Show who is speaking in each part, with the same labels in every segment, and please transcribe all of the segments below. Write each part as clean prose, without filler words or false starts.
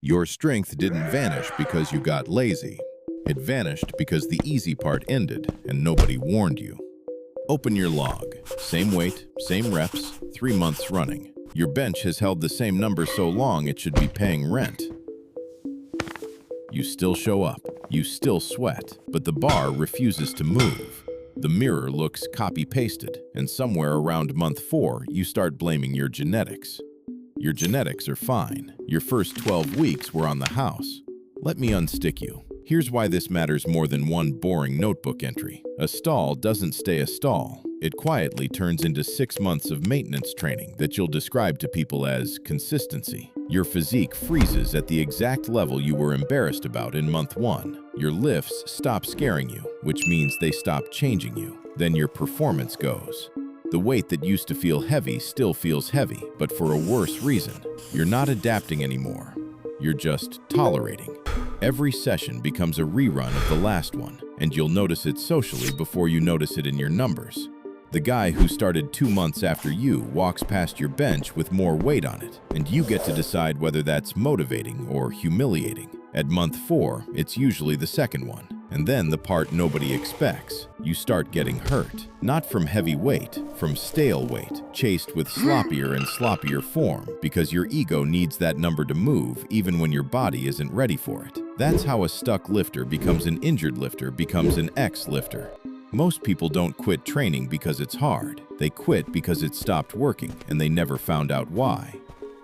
Speaker 1: Your strength didn't vanish because you got lazy. It vanished because the easy part ended and nobody warned you. Open your log. Same weight, same reps, 3 months running. Your bench has held the same number so long it should be paying rent. You still show up. You still sweat, but the bar refuses to move. The mirror looks copy-pasted, and somewhere around month 4, you start blaming your genetics. Your genetics are fine. Your first 12 weeks were on the house. Let me unstick you. Here's why this matters more than one boring notebook entry. A stall doesn't stay a stall. It quietly turns into 6 months of maintenance training that you'll describe to people as consistency. Your physique freezes at the exact level you were embarrassed about in month 1. Your lifts stop scaring you, which means they stop changing you. Then your performance goes. The weight that used to feel heavy still feels heavy, but for a worse reason. You're not adapting anymore. You're just tolerating. Every session becomes a rerun of the last one, and you'll notice it socially before you notice it in your numbers. The guy who started 2 months after you walks past your bench with more weight on it, and you get to decide whether that's motivating or humiliating. At month 4, it's usually the second one. And then the part nobody expects. You start getting hurt. Not from heavy weight, from stale weight, chased with sloppier and sloppier form, because your ego needs that number to move even when your body isn't ready for it. That's how a stuck lifter becomes an injured lifter becomes an ex-lifter. Most people don't quit training because it's hard. They quit because it stopped working and they never found out why.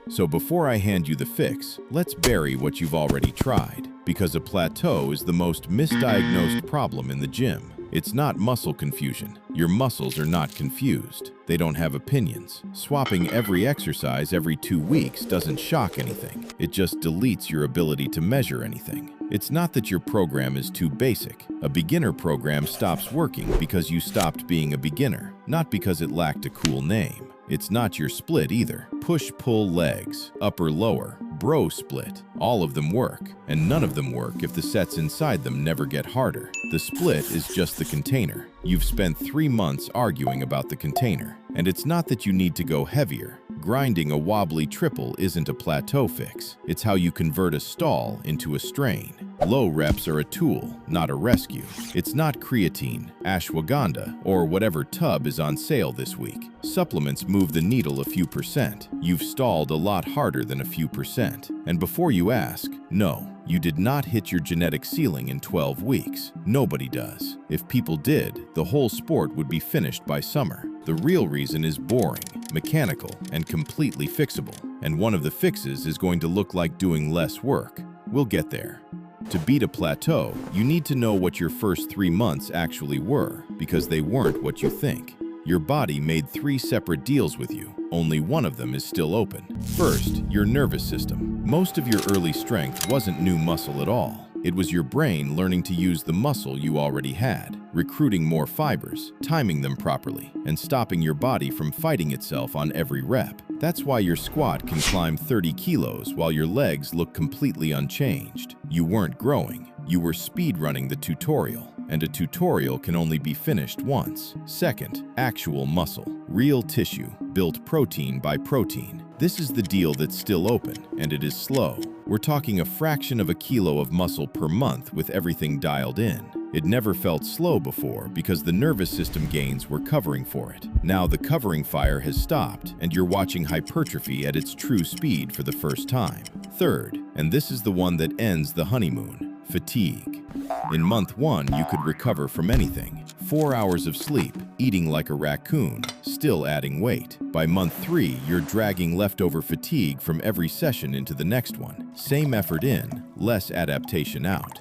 Speaker 1: So before I hand you the fix, let's bury what you've already tried. Because a plateau is the most misdiagnosed problem in the gym. It's not muscle confusion. Your muscles are not confused. They don't have opinions. Swapping every exercise every 2 weeks doesn't shock anything. It just deletes your ability to measure anything. It's not that your program is too basic. A beginner program stops working because you stopped being a beginner, not because it lacked a cool name. It's not your split either. Push-pull legs, upper-lower, bro split, all of them work, and none of them work if the sets inside them never get harder. The split is just the container. You've spent 3 months arguing about the container, and it's not that you need to go heavier. Grinding a wobbly triple isn't a plateau fix. It's how you convert a stall into a strain. Low reps are a tool, not a rescue. It's not creatine, ashwagandha, or whatever tub is on sale this week. Supplements move the needle a few percent. You've stalled a lot harder than a few percent. And before you ask, no, you did not hit your genetic ceiling in 12 weeks. Nobody does. If people did, the whole sport would be finished by summer. The real reason is boring, mechanical, and completely fixable. And one of the fixes is going to look like doing less work. We'll get there. To beat a plateau, you need to know what your first 3 months actually were, because they weren't what you think. Your body made 3 separate deals with you. Only one of them is still open. First, your nervous system. Most of your early strength wasn't new muscle at all. It was your brain learning to use the muscle you already had, recruiting more fibers, timing them properly, and stopping your body from fighting itself on every rep. That's why your squat can climb 30 kilos while your legs look completely unchanged. You weren't growing. You were speedrunning the tutorial. And a tutorial can only be finished once. Second, actual muscle. Real tissue, built protein by protein. This is the deal that's still open, and it is slow. We're talking a fraction of a kilo of muscle per month with everything dialed in. It never felt slow before because the nervous system gains were covering for it. Now the covering fire has stopped, and you're watching hypertrophy at its true speed for the first time. Third, and this is the one that ends the honeymoon, fatigue. In month 1, you could recover from anything. 4 hours of sleep, eating like a raccoon, still adding weight. By month 3, you're dragging leftover fatigue from every session into the next one. Same effort in, less adaptation out.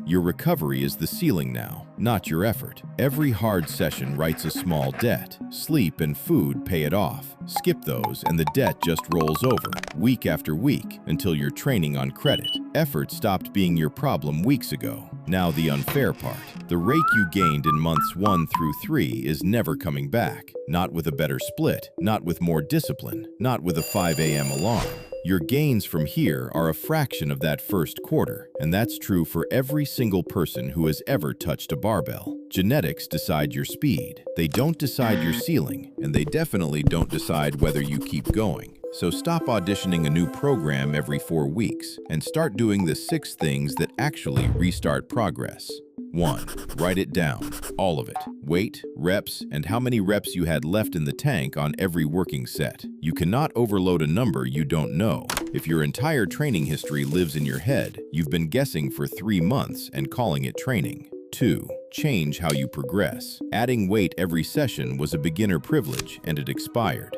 Speaker 1: Your recovery is the ceiling now, not your effort. Every hard session writes a small debt. Sleep and food pay it off. Skip those and the debt just rolls over, week after week, until you're training on credit. Effort stopped being your problem weeks ago. Now the unfair part. The rate you gained in months 1 through 3 is never coming back. Not with a better split, not with more discipline, not with a 5 a.m. alarm. Your gains from here are a fraction of that first quarter, and that's true for every single person who has ever touched a barbell. Genetics decide your speed. They don't decide your ceiling, and they definitely don't decide whether you keep going. So stop auditioning a new program every 4 weeks and start doing the 6 things that actually restart progress. 1. Write it down, all of it. Weight, reps, and how many reps you had left in the tank on every working set. You cannot overload a number you don't know. If your entire training history lives in your head, you've been guessing for 3 months and calling it training. 2. Change how you progress. Adding weight every session was a beginner privilege and it expired.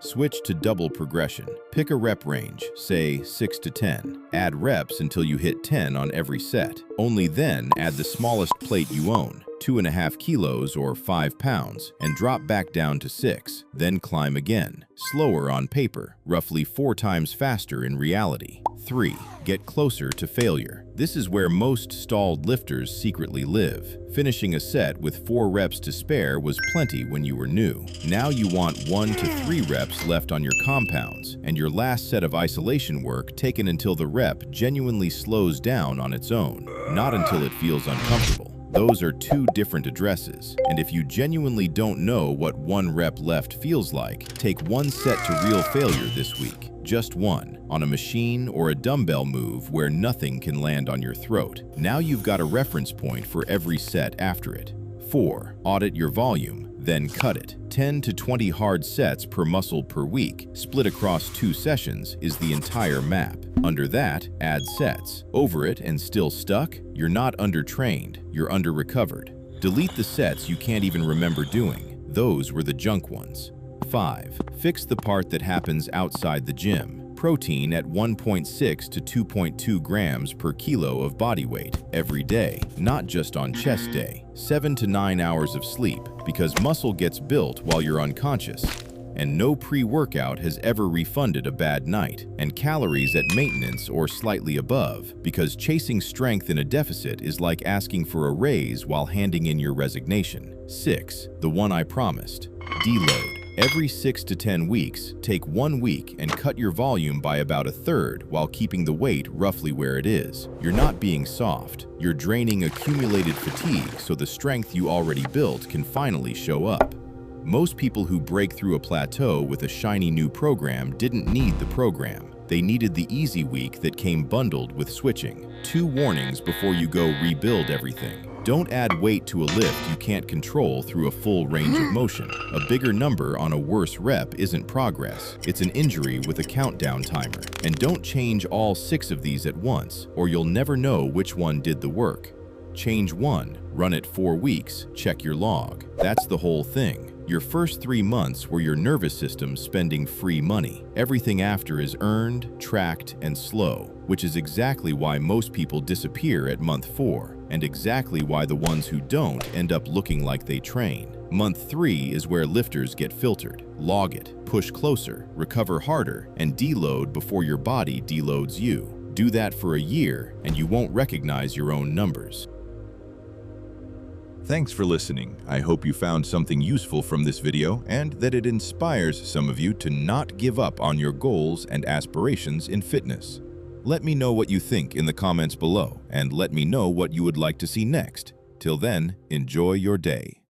Speaker 1: Switch to double progression. Pick a rep range, say 6 to 10. Add reps until you hit 10 on every set. Only then add the smallest plate you own, 2.5 kilos or 5 pounds, and drop back down to 6. Then climb again. Slower on paper, roughly 4 times faster in reality. 3. Get closer to failure. This is where most stalled lifters secretly live. Finishing a set with 4 reps to spare was plenty when you were new. Now you want 1 to 3 reps left on your compounds, and your last set of isolation work taken until the rep genuinely slows down on its own, not until it feels uncomfortable. Those are 2 different addresses, and if you genuinely don't know what 1 rep left feels like, take 1 set to real failure this week. Just 1, on a machine or a dumbbell move where nothing can land on your throat. Now you've got a reference point for every set after it. 4. Audit your volume, then cut it. 10 to 20 hard sets per muscle per week, split across 2 sessions, is the entire map. Under that, add sets. Over it and still stuck? You're not undertrained, you're under-recovered. Delete the sets you can't even remember doing. Those were the junk ones. 5. Fix the part that happens outside the gym. Protein at 1.6 to 2.2 grams per kilo of body weight every day, not just on chest day. 7 to 9 hours of sleep, because muscle gets built while you're unconscious. And no pre-workout has ever refunded a bad night. And calories at maintenance or slightly above, because chasing strength in a deficit is like asking for a raise while handing in your resignation. 6. The one I promised. Deload. Every 6 to 10 weeks, take 1 week and cut your volume by about 1/3 while keeping the weight roughly where it is. You're not being soft. You're draining accumulated fatigue so the strength you already built can finally show up. Most people who break through a plateau with a shiny new program didn't need the program. They needed the easy week that came bundled with switching. 2 warnings before you go rebuild everything. Don't add weight to a lift you can't control through a full range of motion. A bigger number on a worse rep isn't progress. It's an injury with a countdown timer. And don't change all 6 of these at once, or you'll never know which one did the work. Change 1, run it 4 weeks, check your log. That's the whole thing. Your first 3 months were your nervous system spending free money. Everything after is earned, tracked, and slow, which is exactly why most people disappear at month 4, and exactly why the ones who don't end up looking like they train. Month 3 is where lifters get filtered. Log it, push closer, recover harder, and deload before your body deloads you. Do that for a year, and you won't recognize your own numbers. Thanks for listening. I hope you found something useful from this video and that it inspires some of you to not give up on your goals and aspirations in fitness. Let me know what you think in the comments below, and let me know what you would like to see next. Till then, enjoy your day.